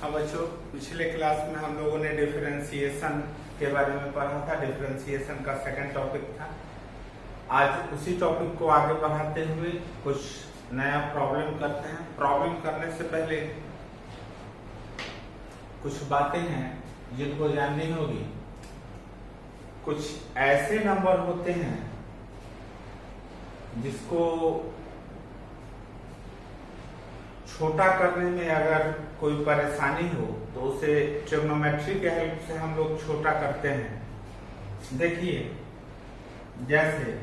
अब बच्चों पिछले क्लास में हम लोगों ने डिफरेंशिएशन के बारे में पढ़ा था। डिफरेंशिएशन का सेकंड टॉपिक था। आज उसी टॉपिक को आगे बढ़ाते हुए कुछ नया प्रॉब्लम करते हैं। प्रॉब्लम करने से पहले कुछ बातें हैं जिनको जाननी होगी। कुछ ऐसे नंबर होते हैं जिसको छोटा करने में अगर कोई परेशानी हो तो उसे ट्रिग्नोमेट्री के हेल्प से हम लोग छोटा करते हैं। देखिए, जैसे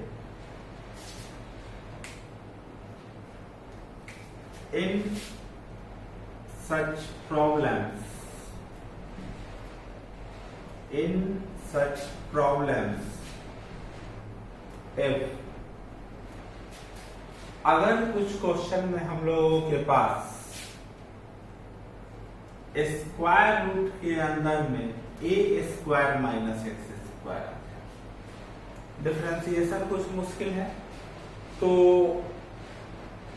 इन सच प्रॉब्लम्स if अगर कुछ क्वेश्चन में हम लोगों के पास स्क्वायर रूट के अंदर में a square minus X square, differentiation कुछ मुश्किल है, तो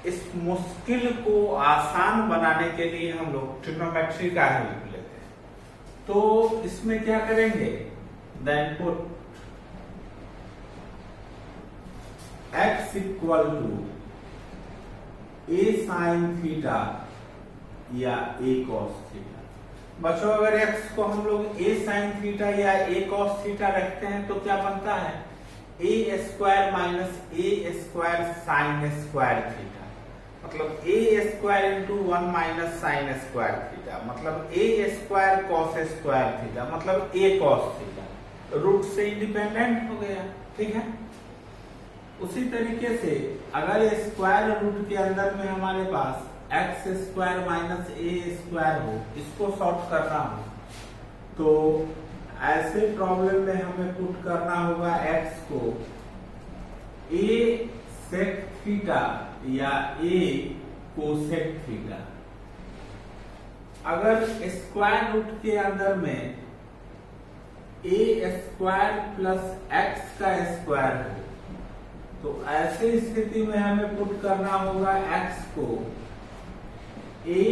इस मुश्किल को आसान बनाने के लिए हम लोग ट्रिग्नोमेट्री का हेल्प लेते हैं। तो इसमें क्या करेंगे, then put x equal to a sine theta या a कॉस थीटा। बच्चों अगर x को हम लोग a साइन थीटा या a कॉस थीटा रखते हैं तो क्या बनता है, a square minus a square sine square theta, मतलब a square into 1 minus sine square theta, मतलब a square cos square theta, मतलब a कॉस थीटा। रूट से इंडिपेंडेंट हो गया, ठीक है। उसी तरीके से अगर स्क्वायर रूट के अंदर में हमारे पास x square minus A square हो, इसको सॉल्व करना हो तो ऐसे प्रॉब्लम में हमें पुट करना होगा एक्स को ए सेक थीटा या ए कोसेक थीटा। अगर स्क्वायर रूट के अंदर में ए स्क्वायर प्लस एक्स का स्क्वायर हो तो ऐसे स्थिति में हमें पुट करना होगा x को a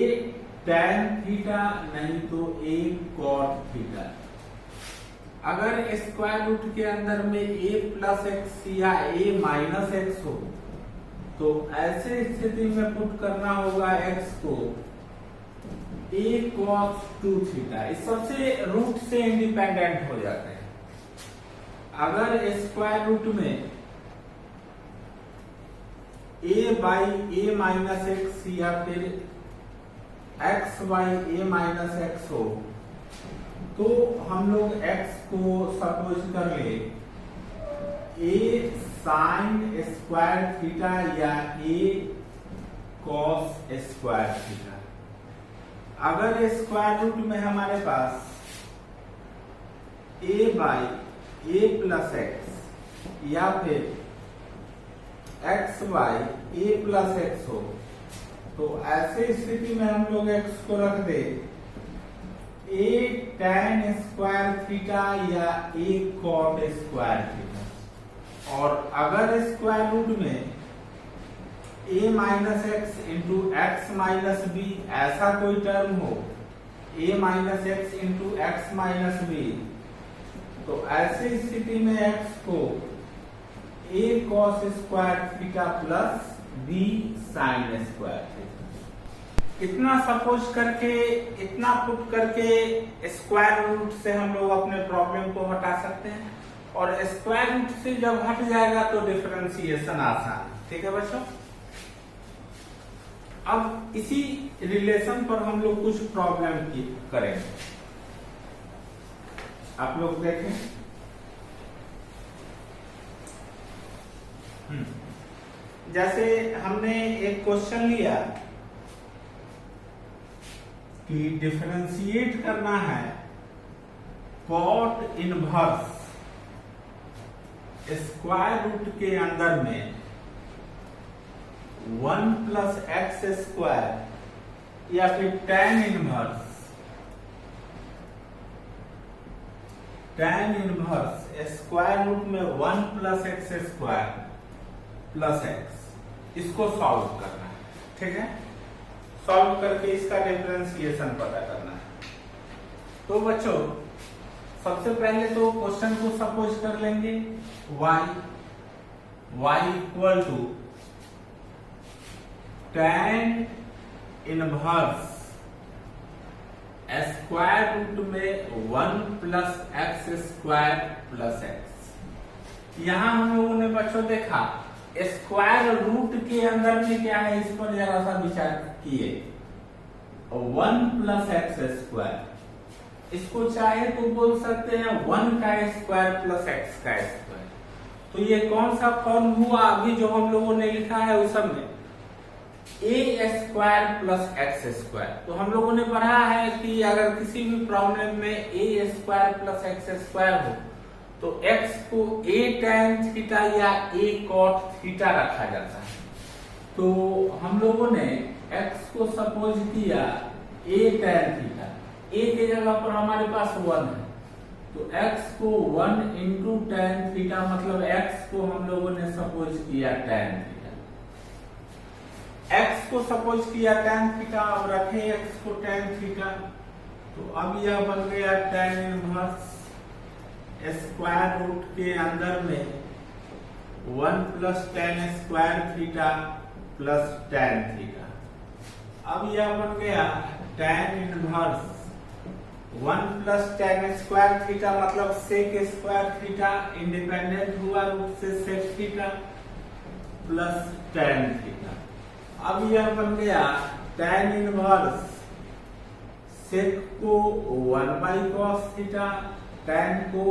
tan थीटा नहीं तो a cot थीटा। अगर स्क्वायर रूट के अंदर में a प्लस एक्स या a माइनस एक्स हो तो ऐसे स्थिति में पुट करना होगा x को a cos 2 थीटा। इस सबसे रूट से इंडिपेंडेंट हो जाते हैं। अगर स्क्वायर रूट में a by a minus x या फिर x by a minus x हो तो हम लोग x को सपोज कर ले a साइन स्क्वायर थीटा या a कॉस स्क्वायर थीटा। अगर स्क्वायर रूट में हमारे पास a by a plus x या फिर x by a plus x हो तो ऐसे स्थिति में हम लोग x को रख दे a tan स्क्वायर थीटा या a cot स्क्वायर थीटा। और अगर स्क्वायर रूट में a minus X into X minus B ऐसा कोई टर्म हो, a minus X into X minus B, तो ऐसी स्थिति में x को a cos square theta plus b sine square theta. इतना सपोज करके, इतना पुट करके स्क्वायर रूट से हम लोग अपने प्रॉब्लम को हटा सकते हैं। और स्क्वायर रूट से जब हट जाएगा तो डिफरेंशिएशन आसान, ठीक है बच्चों। अब इसी रिलेशन पर हम लोग कुछ प्रॉब्लम की करेंगे। आप लोग देखें, जैसे हमने एक क्वेश्चन लिया कि डिफरेंशिएट करना है कॉट इनवर्स स्क्वायर रूट के अंदर में 1 प्लस एक्स स्क्वायर या फिर tan इनवर्स स्क्वायर रूट में 1 plus X square plus x, इसको सॉल्व करना है, ठीक है। सॉल्व करके इसका डिफरेंशिएशन पता करना है। तो बच्चों सबसे पहले तो क्वेश्चन को सपोज कर लेंगे y equal to tan inverse square root में 1 plus X square plus X. यहां हम लोगों ने बच्चों देखा स्क्वायर रूट के अंदर में क्या है, इस पर जरा सा विचार किए। 1 प्लस एक्स स्क्वायर, इसको चाहे तो बोल सकते हैं 1 का स्क्वायर प्लस एक्स का स्क्वायर। तो ये कौन सा फॉर्म हुआ अभी जो हम लोगों ने लिखा है उस समय, ए स्क्वायर प्लस एक्स स्क्वायर। तो हम लोगों ने पढ़ा है कि अगर किसी भी प्रॉब्लम में A square plus X square हो तो x को a tan थीटा या a cot थीटा रखा जाता है। तो हम लोगों ने x को सपोज किया a tan थीटा, a के जगह पर हमारे पास 1 है, तो x को 1 इंटू tan थीटा, मतलब x को हम लोगों ने सपोज किया tan थीटा, x को सपोज किया tan थीटा, अब रखे x को tan थीटा, तो अब यह बन गया tan इनवर्स स्क्वायर रूट के अंदर में 1 plus tan square theta plus tan theta. अब यह बन गया tan inverse 1 plus tan square theta, मतलब सेक स्क्वायर थीटा, इंडिपेंडेंट हुआ रूट से sec theta plus tan theta. अब यह बन गया tan इनवर्स सेक को 1 बाई कॉस थीटा, tan को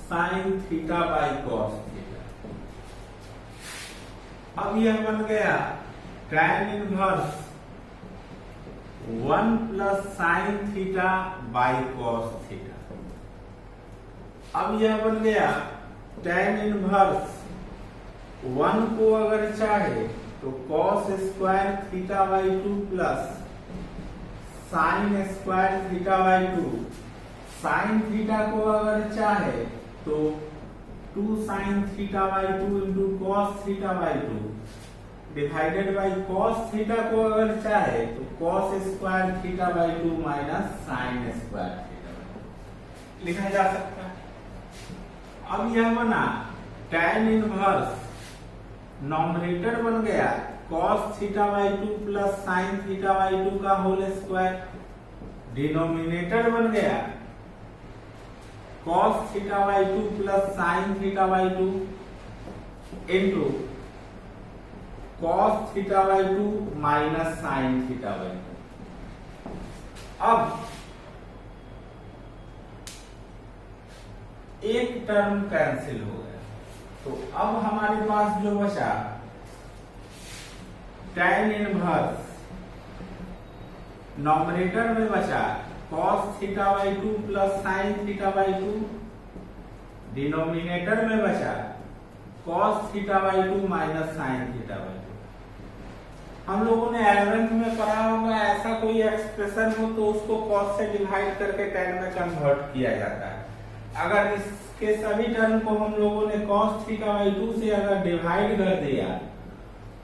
sine theta by cos theta. अब यह बन गया tan inverse 1 plus sine theta by cos theta. अब यह बन गया tan इनवर्स 1 को अगर चाहे तो cos square theta by 2 plus sign square theta by 2, sine theta को अगर चाहे तो 2 sine theta by 2 into cos theta by 2 divided by cos theta को अगर चाहे तो cos square theta by 2 minus sine square theta by 2 लिखा जा सकता है। अब यह बना tan इनवर्स, नॉमिनेटर बन गया cos theta by 2 plus sine theta by 2 का होल स्क्वायर, डिनोमिनेटर बन गया cos theta by 2 plus sine theta by 2 into cos theta by 2 minus sign theta by 2। अब एक टर्म कैंसिल हो गया, तो अब हमारे पास जो बचा tan इनवर्स, नॉमिनेटर में बचा cos theta by 2 plus sine theta by 2, denominator में बचा cos theta by 2 minus sign theta by 2। हम लोगों ने 11th में पढ़ा होगा, ऐसा कोई एक्सप्रेशन हो तो उसको cos से डिवाइड करके tan में कन्वर्ट किया जाता है। अगर इसके सभी टर्म को हम लोगों ने cos थीटा बाई 2 से अगर डिवाइड कर दिया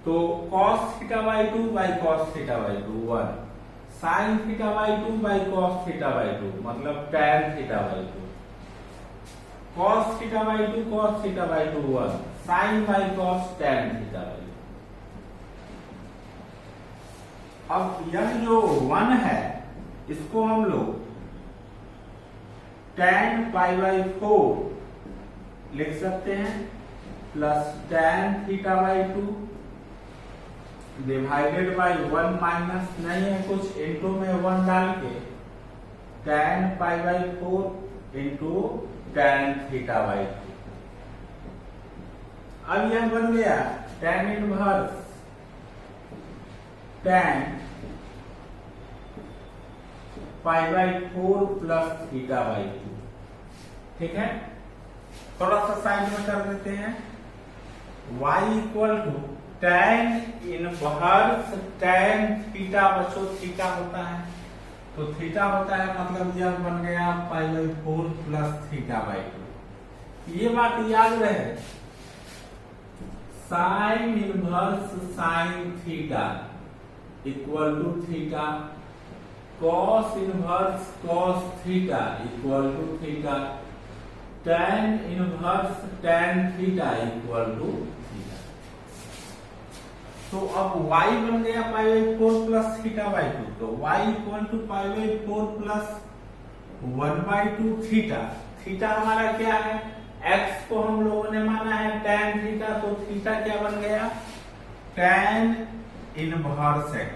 तो cos theta by 2 by cos theta by 2 1, sine theta by 2 by cos theta by 2 मतलब tan theta by 2, cos theta by 2 cos theta by 2 1, sine by cos tan theta by 2। अब यह जो 1 है इसको हम लोग tan पाई बाई 4 लिख सकते हैं plus tan theta by 2 divided by 1 minus नहीं है कुछ, इंटू में 1 डाल के tan pi by 4 into tan theta by 2। अब यह बन गया tan inverse tan pi by 4 plus theta by 2। ठीक है, थोड़ा सा साइड में कर देते हैं। y equal to tan inverse tan theta, बच्चों थीटा होता है तो थीटा होता है, मतलब यह बन गया pi by 4 plus theta by 2। ये बात याद रहे, sine inverse sine theta equal to theta, cos inverse cos theta equal to theta, tan inverse tan theta equal to theta. तो अब y बन गया π/4 प्लस थीटा बाई 2, तो y इक्वल टू π/4 प्लस 1/2 थीटा। थीटा हमारा क्या है, x को हम लोगों ने माना है tan थीटा, तो थीटा क्या बन गया, tan इनवर्स x।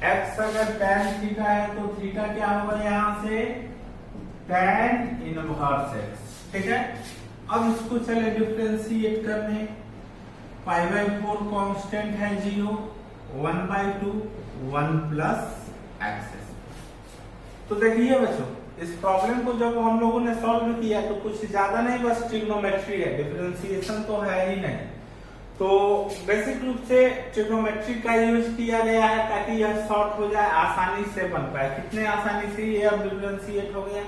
x अगर tan थीटा है तो थीटा क्या होगा यहाँ से tan इनवर्स x, ठीक है। अब इसको चले डिफरेंशिएट करने, π/4 कांस्टेंट है 0, 1/2 1 प्लस x। तो देखिए बच्चों, इस प्रॉब्लम को जब हम लोगों ने सॉल्व किया तो कुछ ज्यादा नहीं, बस ट्रिग्नोमेट्री है, डिफरेंशिएशन तो है ही नहीं। तो बेसिक रूप से ट्रिग्नोमेट्री का यूज किया गया है ताकि यह शॉर्ट हो जाए, आसानी से बन पाए। कितने आसानी से ये अब डिफरेंशिएट हो गया।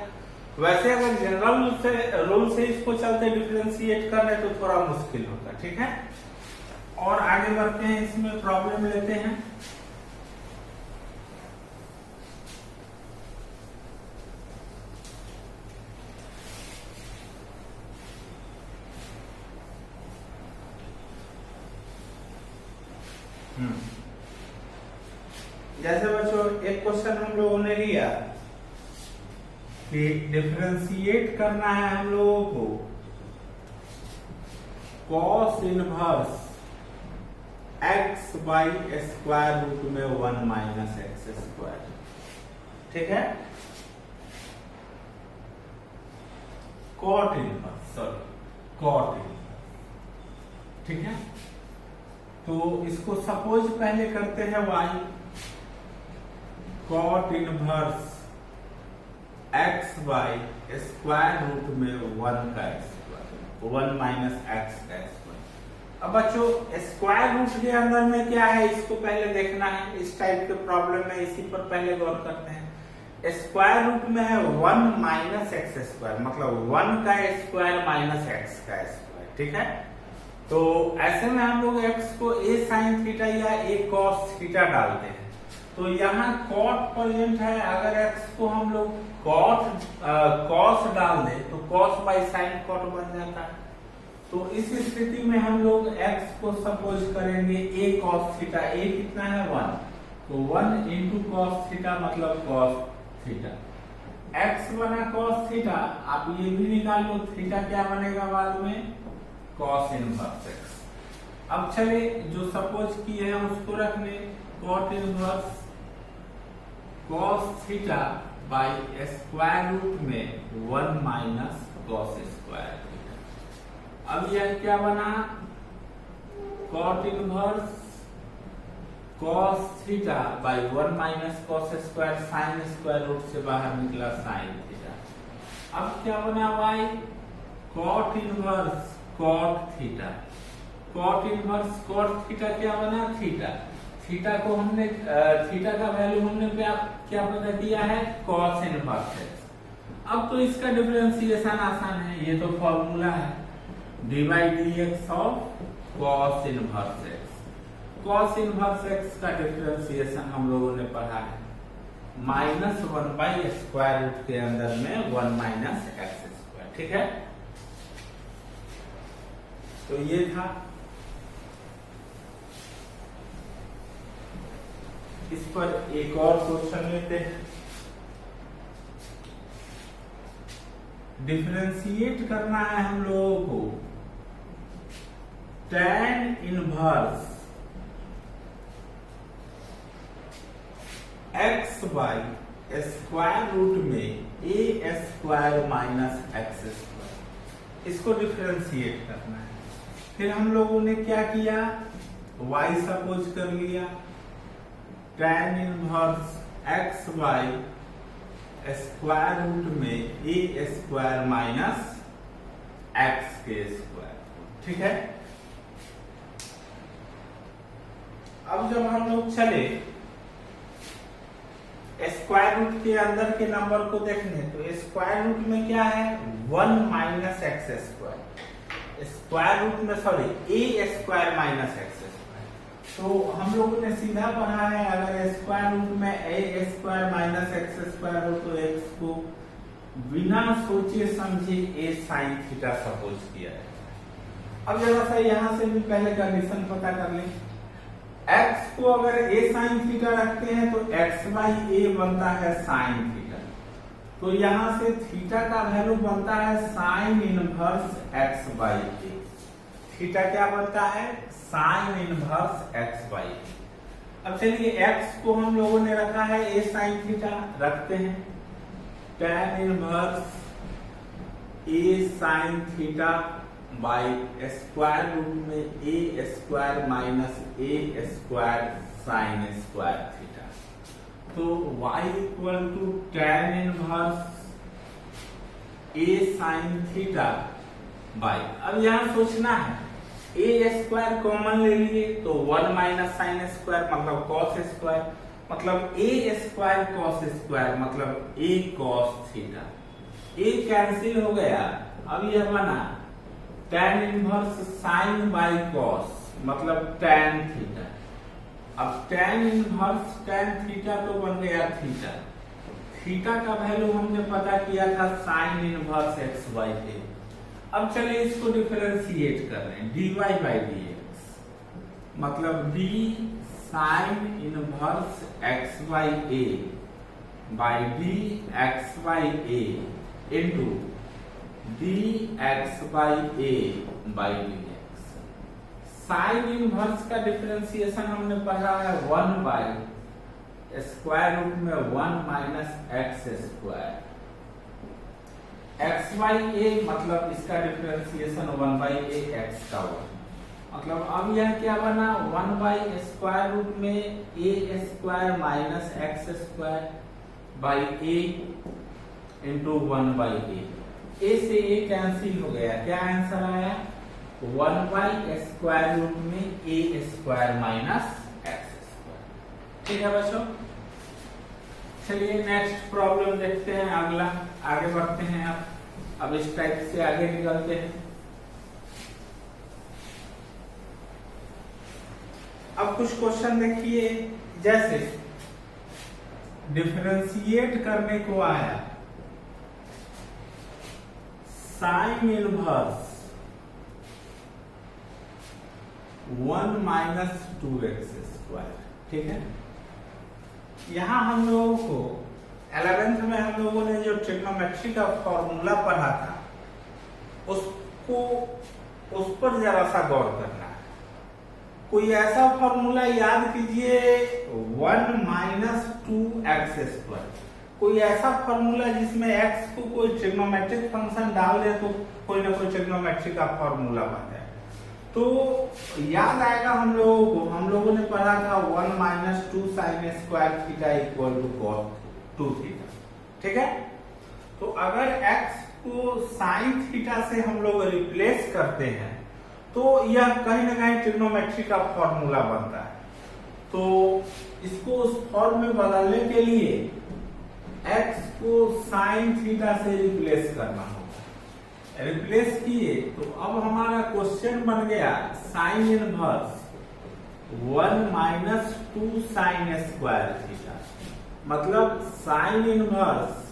वैसे अगर जनरल रूल से इसको चलते डिफरेंशिएट करने तो थोड़ा मुश्किल होता, ठीक है। और आगे बढ़ते हैं, इसमें प्रॉब्लम लेते हैं। जैसे बच्चों एक क्वेश्चन हम लोगों ने लिया कि डिफरेंशिएट करना है हम लोगों को cos inverse x by square root में 1 माइनस एक्स स्क्वायर, ठीक है। cot इनवर्स ठीक है। तो इसको सपोज पहले करते हैं y cot inverse x by square root में 1 का स्क्वायर, 1 माइनस एक्स का स्क्वायर। अब बच्चों स्क्वायर रूट के अंदर में क्या है इसको पहले देखना है। इस टाइप के प्रॉब्लम में इसी पर पहले गौर करते हैं। स्क्वायर रूट में है 1 माइनस एक्स स्क्वायर, मतलब 1 का स्क्वायर माइनस एक्स का स्क्वायर, ठीक है। तो ऐसे में हम लोग x को a sin थीटा या a cos थीटा डालते हैं। तो यहाँ cot प्रेजेंट है, अगर x को हम लोग cos डाल दें तो cos बाई sin cot बन जाता है। तो इस स्थिति में हम लोग x को सपोज करेंगे a cos थीटा, a कितना है 1, तो 1 इंटू cos थीटा मतलब cos थीटा। x बना cos थीटा, आप ये भी निकाल लो, थीटा क्या बनेगा बाद में cos इनवर्स x। अब चले जो सपोज किए हैं उसको रखने, cot inverse cos theta by square root में 1 माइनस cos स्क्वायर थीटा। अब यह क्या बना, cot inverse cos theta by 1 minus cos square, sin square root से बाहर निकला sin थीटा। अब क्या बना y cot inverse cot theta, cot inverse cot theta क्या बना थीटा। थीटा को हमने थीटा का वैल्यू हमने क्या पता किया है cos इनवर्स x। अब तो इसका डिफरेंशिएशन आसान है, ये तो फॉर्मूला है dy dx of cos inverse x। cos inverse x का डिफरेंशिएशन हम लोगों ने पढ़ा है -1 बाई स्क्वायर रूट के अंदर में 1 माइनस एक्स स्क्वायर, ठीक है। तो ये था। इस पर एक और क्वेश्चन लेते हैं। डिफरेंशिएट करना है हम लोगों को tan inverse x by square root में a square minus X square, इसको डिफरेंशिएट करना है। फिर हम लोगों ने क्या किया, y सपोज कर लिया, tan inverse x by square root में a स्क्वायर माइनस एक्स के स्क्वायर, ठीक है। अब जब हम लोग चले स्क्वायर रूट के अंदर के नंबर को देखने, तो स्क्वायर रूट में क्या है 1 minus X square, square root में sorry a square minus X square. तो हम लोगों ने सीधा पढ़ा है, अगर स्क्वायर रूट में A square minus X square हो तो एक्स को बिना सोचे समझे ए साइन थीटा सपोज किया है। अब जरा सा यहां से भी पहले कंडीशन पता कर लें। x को अगर a साइन थीटा रखते हैं तो x बाई ए बनता है साइन थीटा, तो यहां से थीटा का वैल्यू बनता है sign inverse x by A. Theta क्या बनता है? Sign inverse x by A. अब चलिए x को हम लोगों ने रखा है a साइन थीटा, रखते हैं tan inverse a sine theta by square root में A square minus A square sine square theta. तो y equal to tan inverse A sine theta by, अब यहां सोचना है ए स्क्वायर कॉमन ले लिए तो 1 माइनस साइन स्क्वायर मतलब कॉस स्क्वायर, मतलब ए स्क्वायर कॉस स्क्वायर मतलब ए कॉस थीटा। ए कैंसिल हो गया, अब यह बना tan inverse sine by cos मतलब tan थीटा। अब tan इनवर्स tan थीटा तो बन गया थीटा। थीटा का वैल्यू हमने पता किया था sine inverse x by A. अब चलिए इसको डिफरेंशिएट कर रहे हैं, dy बाई dx मतलब d sine inverse x by A by D X by A into dx by A by dx। Sine inverse का डिफरेंशिएशन हमने पढ़ा है 1 बाई स्क्वायर रूट में 1 minus X square. x by A मतलब इसका differentiation 1 by A x का हुआ, मतलब अब यह क्या बना 1 बाई स्क्वायर रूट में A square minus X square by A into 1 by A. A से ए कैंसिल हो गया, क्या आंसर आया 1 बाई स्क्वायर रूट में A square minus X square. ठीक है बच्चों, चलिए नेक्स्ट प्रॉब्लम देखते हैं, अगला आगे बढ़ते हैं। अब इस टाइप से आगे निकलते हैं। अब कुछ क्वेश्चन देखिए, जैसे डिफरेंशिएट करने को आया sign inverse 1 minus 2x square. ठीक है, यहां हम लोगों को 11th में हम लोगों ने जो ट्रिग्नोमेट्री का फॉर्मूला पढ़ा था उस पर जरा सा गौर करना है। कोई ऐसा फॉर्मूला याद कीजिए 1 माइनस 2x स्क्वायर, कोई ऐसा फॉर्मूला जिसमें x को कोई ट्रिग्नोमेट्रिक फंक्शन डाल दे तो कोई ना कोई ट्रिग्नोमेट्री का फॉर्मूला बन जाए तो याद आएगा हम लोगों को। हम लोगों ने पढ़ा था 1 minus 2 sine square theta equal to cos 2 theta. ठीक है, तो अगर x को साइन थीटा से हम लोग रिप्लेस करते हैं तो यह कहीं ना कहीं ट्रिग्नोमेट्री का फॉर्मूला बनता है। तो इसको उस फॉर्म में बदलने के लिए x को साइन थीटा से रिप्लेस करना होगा। रिप्लेस किए तो अब हमारा क्वेश्चन बन गया sign inverse 1 minus 2 sine square theta मतलब साइन इनवर्स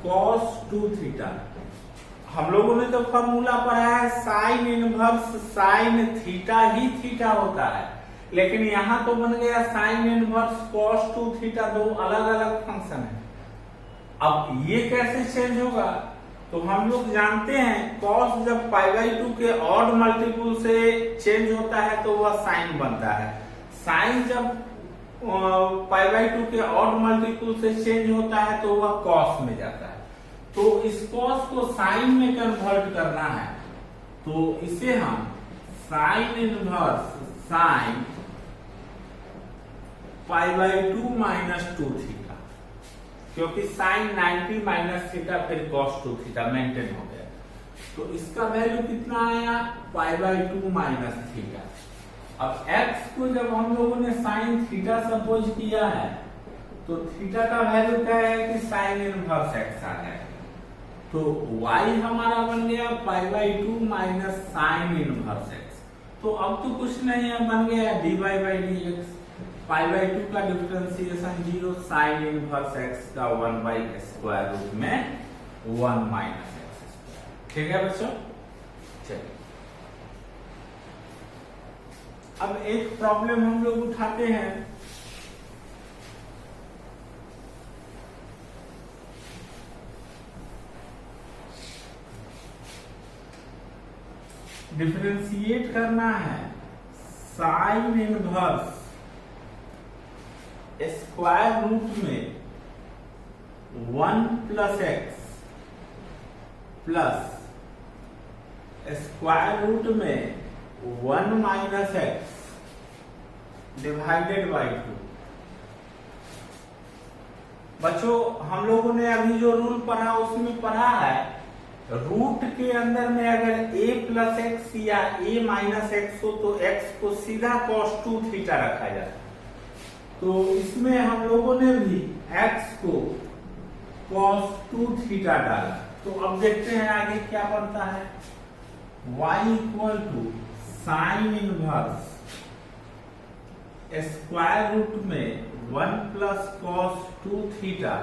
कॉस 2 थीटा। हम लोगों ने तो फॉर्मूला पढ़ा है साइन इनवर्स साइन थीटा ही थीटा होता है, लेकिन यहां तो बन गया साइन इनवर्स कॉस 2 थीटा, दो अलग अलग फंक्शन है। अब ये कैसे चेंज होगा? तो हम लोग जानते हैं कॉस जब π/2 के ऑड मल्टीपल से चेंज होता है तो वह साइन बनता है, साइन जब π/2 के ऑड मल्टीपल से चेंज होता है तो वह कॉस में जाता है। तो इस कॉस को साइन में कन्वर्ट करना है तो इसे हम sine inverse sine π/2 minus 2 theta, क्योंकि साइन 90 माइनस थीटा फिर कॉस 2 थीटा मेंटेन हो गया, तो इसका वैल्यू कितना आया π/2 माइनस थीटा। अब x को जब हम लोगों ने साइन थीटा सपोज किया है तो थीटा का वैल्यू क्या है कि साइन इनवर्स x आ जाएगा, तो y हमारा बन गया π/2 माइनस साइन इनवर्स x। तो अब तो कुछ नहीं है, बन गया dy by D x. Pi by 2 का डिफरेंशिएशन 0, साइन इनवर्स x का 1 बाई स्क्वायर रूट में 1 माइनस एक्स स्क्वायर। ठीक है बच्चों, चलिए अब एक प्रॉब्लम हम लोग उठाते हैं। डिफरेंशिएट करना है साइन इनवर्स स्क्वायर रूट में 1 plus X plus square root में 1 माइनस एक्स डिवाइडेड बाई 2। बच्चों हम लोगों ने अभी जो रूल पढ़ा उसमें पढ़ा है रूट के अंदर में अगर a प्लस एक्स या a माइनस एक्स हो तो x को सीधा cos 2 थीटा रखा जाता है। तो इसमें हम लोगों ने भी x को cos 2 थीटा डाला। तो अब देखते हैं आगे क्या बनता है। y equal to sine inverse square root में 1 plus cos 2 theta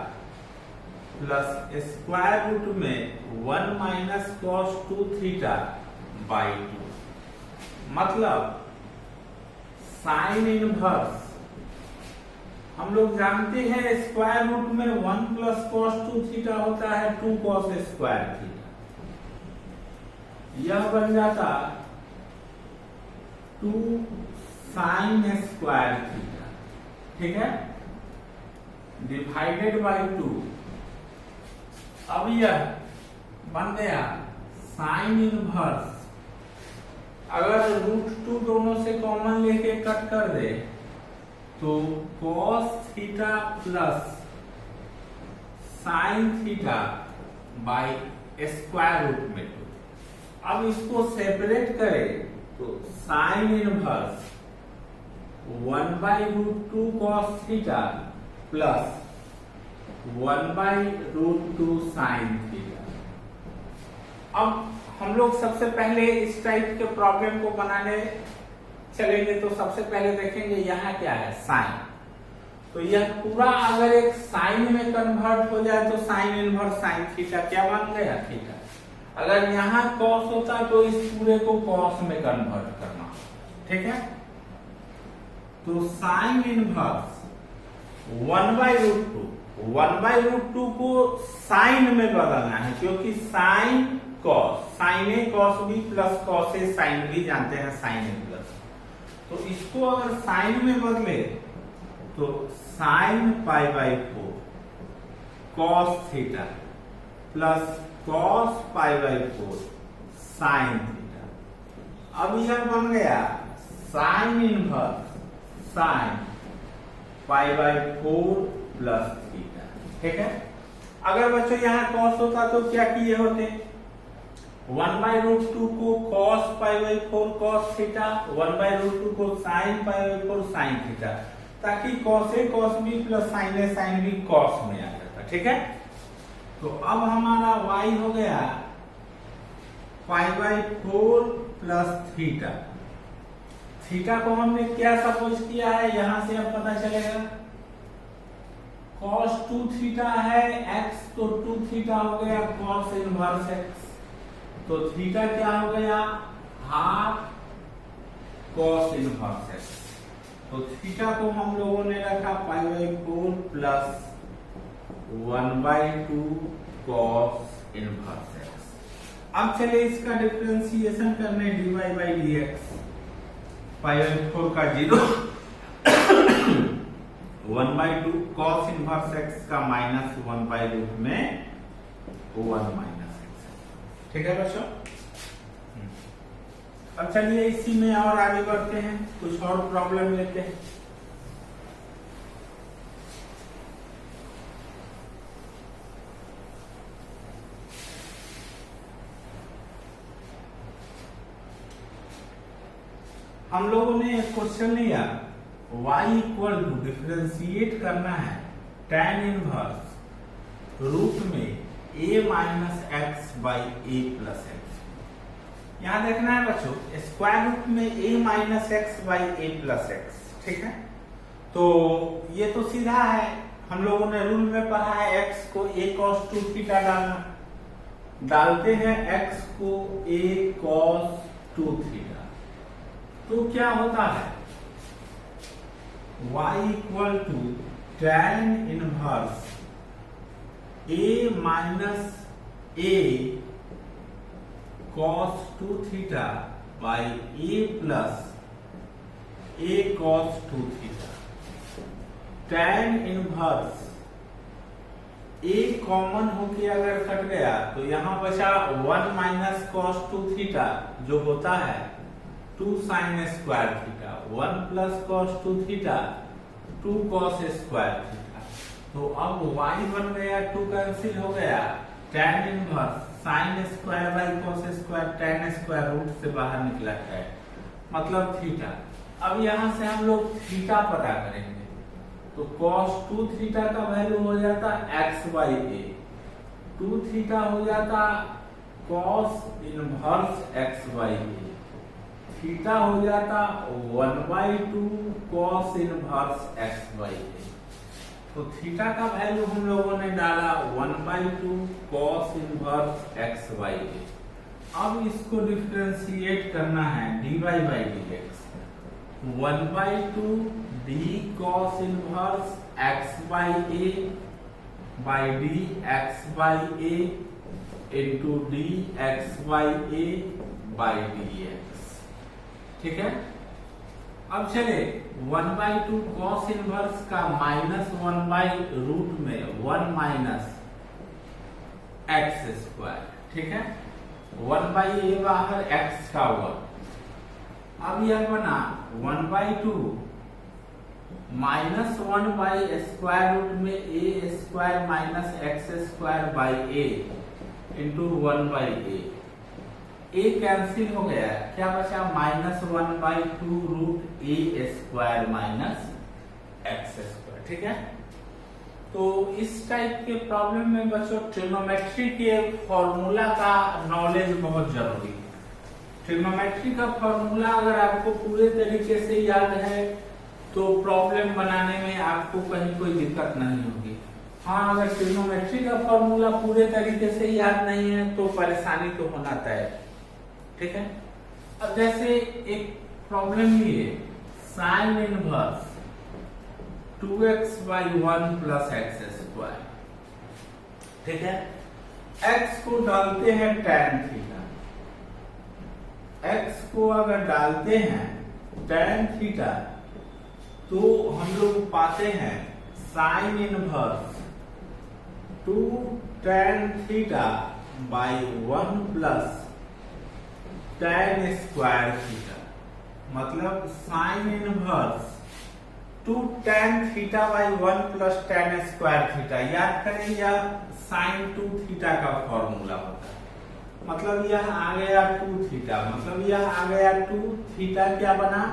plus square root में 1 माइनस cos 2 थीटा बाई 2। मतलब साइन इनवर्स हम लोग जानते हैं स्क्वायर रूट में 1 प्लस cos 2 थीटा होता है 2 cos स्क्वायर थीटा। यह बन जाता 2 साइन स्क्वायर थीटा। ठीक है, डिवाइडेड बाई 2। अब यह बन गया साइन इनवर्स। अगर रूट 2 दोनों से कॉमन लेके कट कर दे तो cos theta plus sine theta by square root में 2। अब इसको सेपरेट करें तो sine inverse 1 by root 2 cos theta plus 1 by root 2 sine theta. अब हम लोग सबसे पहले इस टाइप के प्रॉब्लम को बनाने चलेंगे तो सबसे पहले देखेंगे यहाँ क्या है साइन। तो यह पूरा अगर एक साइन में कन्वर्ट हो जाए तो साइन इनवर्स साइन थीटा क्या बन गया थीटा। अगर यहाँ कॉस होता तो इस पूरे को कॉस में कन्वर्ट करना। ठीक है, तो sine inverse 1 by root 2, 1 by root 2 को साइन में बदलना है क्योंकि sine cos, sine A cos B plus cos A sine B जानते हैं साइन ए प्लस। तो इसको अगर साइन में बदले तो sine pi by 4 cos theta plus cos pi by 4 sign theta. अब यह बन गया sign inverse sine pi by 4 plus theta. ठीक है, अगर बच्चों यहाँ कॉस होता तो क्या किए होते 1 बाई रूट 2 को cos pi by 4 cos theta, 1 by root 2 को sin pi by 4 sin theta, ताकि cos a cos b plus sin a sin b cos में आ जाता। ठीक है, तो अब हमारा y हो गया pi by 4 plus theta. Theta को हमने क्या सपोज किया है यहां से अब पता चलेगा। cos 2 थीटा है x तो 2 थीटा हो गया cos इनवर्स x। तो थीटा क्या हो गया हाफ cos इनवर्स x। तो थीटा को हम लोगों ने रखा पाई by 4 plus 1 by 2 cos inverse x। अब चले इसका डिफरेंशिएशन करने dy by dx। Pi by 4 का 0 1 बाई 2 cos इनवर्स x का माइनस 1 बाई रूट में 1 माइनस x। ठीक है बच्चों, अब चलिए इसी में और आगे बढ़ते हैं, कुछ और प्रॉब्लम लेते हैं। हम लोगों ने एक क्वेश्चन लिया y इक्वल टू डिफरेंशिएट करना है tan इनवर्स रूट में a minus x by A plus x. यहाँ देखना है बच्चों, स्क्वायर रूट में a minus x by A plus x, ठीक है। तो ये तो सीधा है, हम लोगों ने रूल में पढ़ा है x को a cos 2 थीटा डालना। डालते हैं x को a cos 2 थीटा, तो क्या होता है y equal to tan inverse a minus a cos 2 theta by a plus a cos 2 theta. tan inverse a common होके अगर कट गया तो यहां बचा 1 माइनस cos 2 थीटा जो होता है 2 sin square theta, 1 plus cos 2 theta 2 cos square theta. तो अब y बन गया 2 कैंसिल हो गया, tan inverse sin square by cos square, tan square root से बाहर निकला है मतलब थीटा। अब यहां से हम लोग थीटा पता करेंगे, तो cos 2 थीटा का वैल्यू हो जाता x बाई ए, 2 थीटा हो जाता cos inverse x by A, theta हो जाता 1 by 2 cos inverse x by A. तो थीटा का वैल्यू हम लोगों ने डाला 1 by 2 cos inverse x by A. अब इसको डिफरेंशिएट करना है dy by dx, 1 by 2 d cos inverse x by a by d x by a into d x by a by dx, ठीक है। अब चले 1 बाई 2 cos इनवर्स का minus 1 by root में 1 माइनस एक्स स्क्वायर, ठीक है। 1 by ए बाहर x का 1। अब यह बना 1 by 2 minus 1 by square root में a square minus X square by A into 1 by A. a cancel हो गया, क्या बचा minus 1 by 2 root A square minus X square, ठीक है। तो इस टाइप के प्रॉब्लम में बच्चों ट्रिग्नोमेट्री के फॉर्मूला का नॉलेज बहुत जरूरी है। ट्रिग्नोमेट्री का फॉर्मूला अगर आपको पूरे तरीके से याद है तो प्रॉब्लम बनाने में आपको कहीं कोई दिक्कत नहीं होगी। हाँ, अगर ट्रिग्नोमेट्री का फॉर्मूला पूरे तरीके से याद नहीं है तो परेशानी तो होना तय, ठीक है। अब जैसे एक प्रॉब्लम ये है, sine inverse 2x by 1 plus X square, ठीक है। x को डालते हैं tan थीटा, x को अगर डालते हैं tan थीटा तो हम लोग पाते हैं sine inverse 2 tan theta by 1 plus tan square theta, मतलब sine inverse 2 tan theta by 1 plus tan square theta. याद करें यह साइन 2 थीटा का फॉर्मूला होता है, मतलब यह आ गया 2 थीटा, मतलब यह आ गया 2 थीटा क्या बना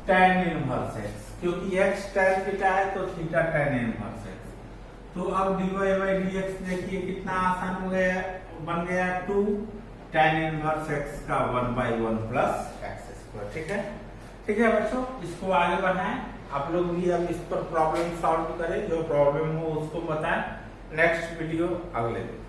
tan इनवर्स x, क्योंकि x tan थीटा है तो थीटा tan इनवर्स x। तो अब dy बाई dx देखिए कितना आसान हो गया, बन गया 2 tan इनवर्स x का 1 बाई 1 प्लस एक्स स्क्वायर, ठीक है। ठीक है बच्चों, इसको आगे बढ़ाएं, आप लोग भी अब इस पर प्रॉब्लम सॉल्व करें, जो प्रॉब्लम हो उसको बताएं। नेक्स्ट वीडियो अगले दिन।